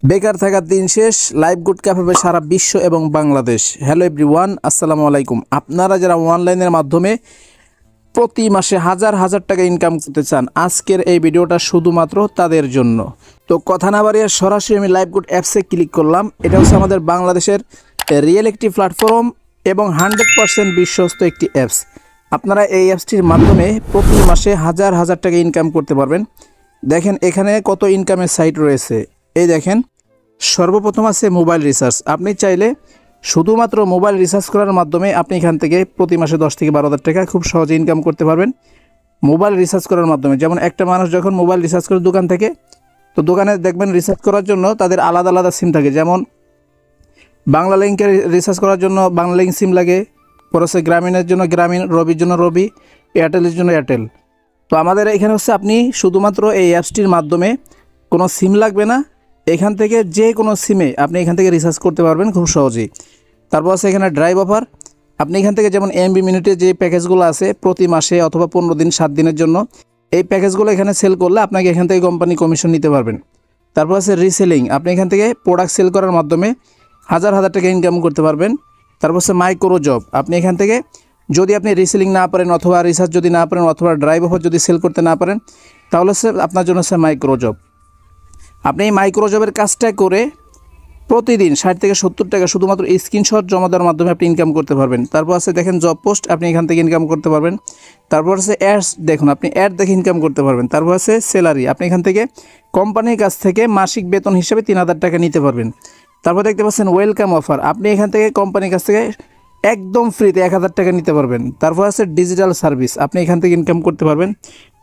বেকার থাকার দিন শেষ, লাইভ গুড ক্যাফে সারা বিশ্ব এবং বাংলাদেশ। হ্যালো এভরিওয়ান, আসসালামু আলাইকুম। আপনারা যারা অনলাইনের মাধ্যমে প্রতি মাসে হাজার হাজার টাকা ইনকাম করতে চান, আজকের এই ভিডিওটা শুধুমাত্র তাদের জন্য। তো কথা না বাড়িয়ে সরাসরি আমি লাইভ গুড অ্যাপসে ক্লিক করলাম। এটা হচ্ছে আমাদের বাংলাদেশের রিয়েল একটি প্ল্যাটফর্ম এবং 100% বিশ্বস্ত একটি অ্যাপস। আপনারা এই অ্যাপসটির মাধ্যমে প্রতি মাসে হাজার হাজার টাকা ইনকাম করতে পারবেন। দেখেন এখানে কত ইনকামের সাইট রয়েছে। এই দেখেন, সর্বপ্রথম আছে মোবাইল রিচার্জ। আপনি চাইলে শুধুমাত্র মোবাইল রিচার্জ করার মাধ্যমে আপনি এখান থেকে প্রতি মাসে 10 থেকে 12,000 টাকা খুব সহজে ইনকাম করতে পারবেন মোবাইল রিচার্জ করার মাধ্যমে। যেমন একটা মানুষ যখন মোবাইল রিচার্জ করে দোকান থেকে, তো দোকানে দেখবেন রিচার্জ করার জন্য তাদের আলাদা আলাদা সিম থাকে। যেমন বাংলা লিঙ্কের রিচার্জ করার জন্য বাংলা লিঙ্ক সিম লাগে, পরে হচ্ছে গ্রামীণের জন্য গ্রামীণ, রবির জন্য রবি, এয়ারটেলের জন্য এয়ারটেল। তো আমাদের এখানে হচ্ছে আপনি শুধুমাত্র এই অ্যাপসটির মাধ্যমে কোনো সিম লাগবে না, এখান থেকে যে কোনো সিমে আপনি এখান থেকে রিচার্জ করতে পারবেন খুব সহজেই। তারপর আছে এখানে ড্রাইভ অফার। আপনি এখান থেকে যেমন এমবি মিনিটে যে প্যাকেজগুলো আছে প্রতি মাসে অথবা 15 দিন 7 দিনের জন্য, এই প্যাকেজগুলো এখানে সেল করলে আপনাকে এখান থেকে কোম্পানি কমিশন নিতে পারবেন। তারপর আছে রিসেলিং। আপনি এখান থেকে প্রোডাক্ট সেল করার মাধ্যমে হাজার হাজার টাকা ইনকাম করতে পারবেন। তারপর আছে মাইক্রো জব। আপনি এখান থেকে যদি আপনি রিসেলিং না পারেন অথবা রিসার্চ যদি না পারেন অথবা ড্রাইভ অফার যদি সেল করতে না পারেন, তাহলে আপনার জন্য আছে মাইক্রো জব। আপনি এই মাইক্রো জবের কাজটা করে প্রতিদিন 60 থেকে 70 টাকা শুধুমাত্র স্ক্রিনশট জমা দেওয়ার মাধ্যমে আপনি ইনকাম করতে পারবেন। তারপর আছে দেখেন জব পোস্ট, আপনি এখান থেকে ইনকাম করতে পারবেন। তারপর আছে অ্যাডস, দেখুন আপনি অ্যাড দেখে ইনকাম করতে পারবেন। তারপর আছে স্যালারি। আপনি এখান থেকে কোম্পানির কাছ থেকে মাসিক বেতন হিসেবে 3000 টাকা নিতে পারবেন। তারপর দেখতে পাচ্ছেন ওয়েলকাম অফার। আপনি এখান থেকে কোম্পানির কাছ থেকে একদম ফ্রিতে 1000 টাকা নিতে পারবেন। তারপর আছে ডিজিটাল সার্ভিস, আপনি এখান থেকে ইনকাম করতে পারবেন।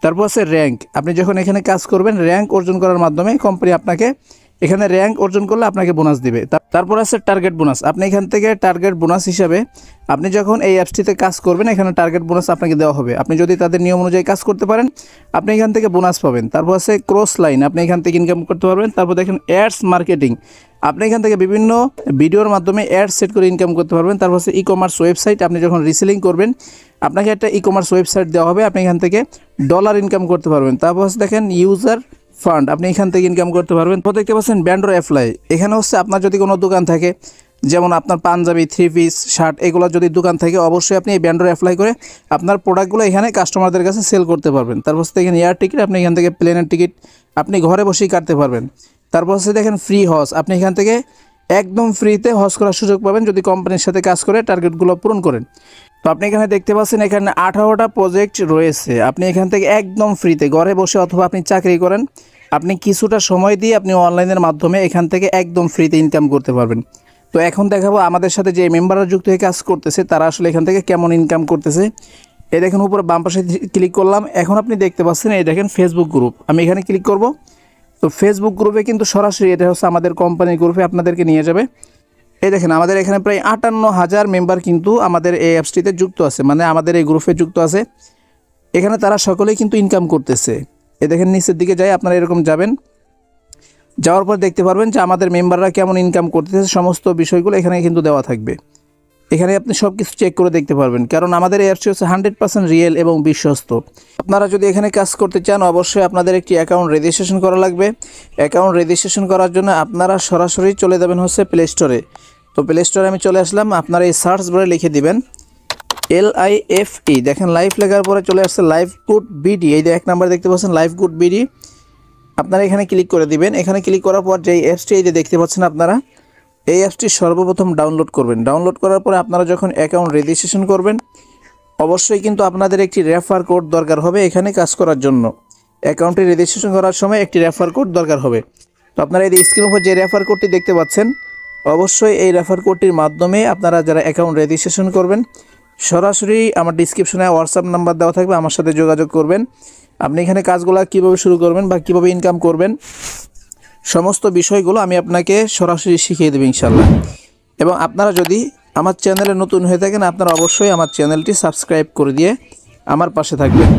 তারপর আছে র্যাঙ্ক। আপনি যখন এখানে কাজ করবেন র্যাঙ্ক অর্জন করার মাধ্যমে কোম্পানি আপনাকে এখানে র্যাঙ্ক অর্জন করলে আপনাকে বোনাস দিবে। তারপর আছে টার্গেট বোনাস। আপনি এখান থেকে টার্গেট বোনাস হিসাবে আপনি যখন এই অ্যাপসটিতে কাজ করবেন এখানে টার্গেট বোনাস আপনাকে দেওয়া হবে। আপনি যদি তাদের নিয়ম অনুযায়ী কাজ করতে পারেন আপনি এখান থেকে বোনাস পাবেন। তারপর আছে ক্রস লাইন, আপনি এখান থেকে ইনকাম করতে পারবেন। তারপর দেখেন অ্যাডস মার্কেটিং। আপনি এখান থেকে বিভিন্ন ভিডিওর মাধ্যমে অ্যাড সেট করে ইনকাম করতে পারবেন। তারপর আছে ই কমার্স ওয়েবসাইট। আপনি যখন রিসেলিং করবেন আপনাকে একটা ই কমার্স ওয়েবসাইট দেওয়া হবে, আপনি এখান থেকে ডলার ইনকাম করতে পারবেন। তারপর হচ্ছে দেখেন ইউজার ফান্ড, আপনি এখান থেকে ইনকাম করতে পারবেন। তো দেখতে পাচ্ছেন ব্যান্ডর অ্যাপ্লাই। এখানে হচ্ছে আপনার যদি কোনো দোকান থাকে, যেমন আপনার পাঞ্জাবি, 3 পিস, শার্ট, এগুলো যদি দোকান থাকে অবশ্যই আপনি এই ব্যান্ডর অ্যাপ্লাই করে আপনার প্রোডাক্টগুলো এখানে কাস্টমারদের কাছে সেল করতে পারবেন। তারপর হচ্ছে দেখেন এয়ার টিকিট, আপনি এখান থেকে প্লেনের টিকিট আপনি ঘরে বসেই কাটতে পারবেন। তারপর হচ্ছে দেখেন ফ্রি হজ। আপনি এখান থেকে একদম ফ্রিতে হজ করার সুযোগ পাবেন যদি কোম্পানির সাথে কাজ করে টার্গেটগুলো পূরণ করেন। তো আপনি এখানে দেখতে পাচ্ছেন এখানে 18টা প্রজেক্ট রয়েছে। আপনি এখান থেকে একদম ফ্রিতে ঘরে বসে অথবা আপনি চাকরি করেন, আপনি কিছুটা সময় দিয়ে আপনি অনলাইনের মাধ্যমে এখান থেকে একদম ফ্রিতে ইনকাম করতে পারবেন। তো এখন দেখাবো আমাদের সাথে যে মেম্বাররা যুক্ত হয়ে কাজ করতেছে তারা আসলে এখান থেকে কেমন ইনকাম করতেছে। এই দেখেন উপরে বাম পাশে ক্লিক করলাম, এখন আপনি দেখতে পাচ্ছেন এই দেখেন ফেসবুক গ্রুপ। আমি এখানে ক্লিক করব, তো ফেসবুক গ্রুপে কিন্তু সরাসরি এটা হচ্ছে আমাদের কোম্পানির গ্রুপে আপনাদেরকে নিয়ে যাবে। এই দেখেন আমাদের এখানে প্রায় 58,000 মেম্বার কিন্তু আমাদের এই অ্যাপসটিতে যুক্ত আছে, মানে আমাদের এই গ্রুপে যুক্ত আছে। এখানে তারা সকলেই কিন্তু ইনকাম করতেছে। এই দেখেন নিচের দিকে যাই, আপনারা এরকম যাবেন, যাওয়ার পর দেখতে পারবেন যে আমাদের মেম্বাররা কেমন ইনকাম করতেছে সমস্ত বিষয়গুলো এখানে কিন্তু দেওয়া থাকবে। এখানে আপনি সব কিছু চেক করে দেখতে পারবেন, কারণ আমাদের এই অ্যাপসটি হচ্ছে 100% রিয়েল এবং বিশ্বস্ত। আপনারা যদি এখানে কাজ করতে চান অবশ্যই আপনাদের একটি অ্যাকাউন্ট রেজিস্ট্রেশন করা লাগবে। অ্যাকাউন্ট রেজিস্ট্রেশন করার জন্য আপনারা সরাসরি চলে যাবেন হচ্ছে প্লে স্টোরে। তো প্লে স্টোরে আমি চলে আসলাম, আপনারা এই সার্চ বারে লিখে দিবেন LIFE, দেখেন লাইভ লেখার পরে চলে আসছে লাইভ গুড বিডি। এই যে 1 নাম্বার দেখতে পাচ্ছেন লাইভ গুড বিডি, আপনারা এখানে ক্লিক করে দিবেন। এখানে ক্লিক করার পর যে অ্যাপসটি এই যে দেখতে পাচ্ছেন আপনারা এই অ্যাপসটি সর্বপ্রথম ডাউনলোড করবেন। ডাউনলোড করার পরে আপনারা যখন অ্যাকাউন্ট রেজিস্ট্রেশন করবেন অবশ্যই কিন্তু আপনাদের একটি রেফার কোড দরকার হবে এখানে কাজ করার জন্য। অ্যাকাউন্টটি রেজিস্ট্রেশন করার সময় একটি রেফার কোড দরকার হবে। তো আপনারা এই স্ক্রিনের উপর যে রেফার কোডটি দেখতে পাচ্ছেন অবশ্যই এই রেফার কোডটির মাধ্যমে আপনারা যারা অ্যাকাউন্ট রেজিস্ট্রেশন করবেন সরাসরি আমার ডিসক্রিপশনে হোয়াটসঅ্যাপ নাম্বার দেওয়া থাকবে, আমার সাথে যোগাযোগ করবেন। আপনি এখানে কাজগুলো কীভাবে শুরু করবেন বা কীভাবে ইনকাম করবেন সমস্ত বিষয়গুলো আমি আপনাকে সরাসরি শিখিয়ে দেব ইনশাল্লাহ। এবং আপনারা যদি আমার চ্যানেলে নতুন হয়ে থাকেন আপনারা অবশ্যই আমার চ্যানেলটি সাবস্ক্রাইব করে দিয়ে আমার পাশে থাকবেন।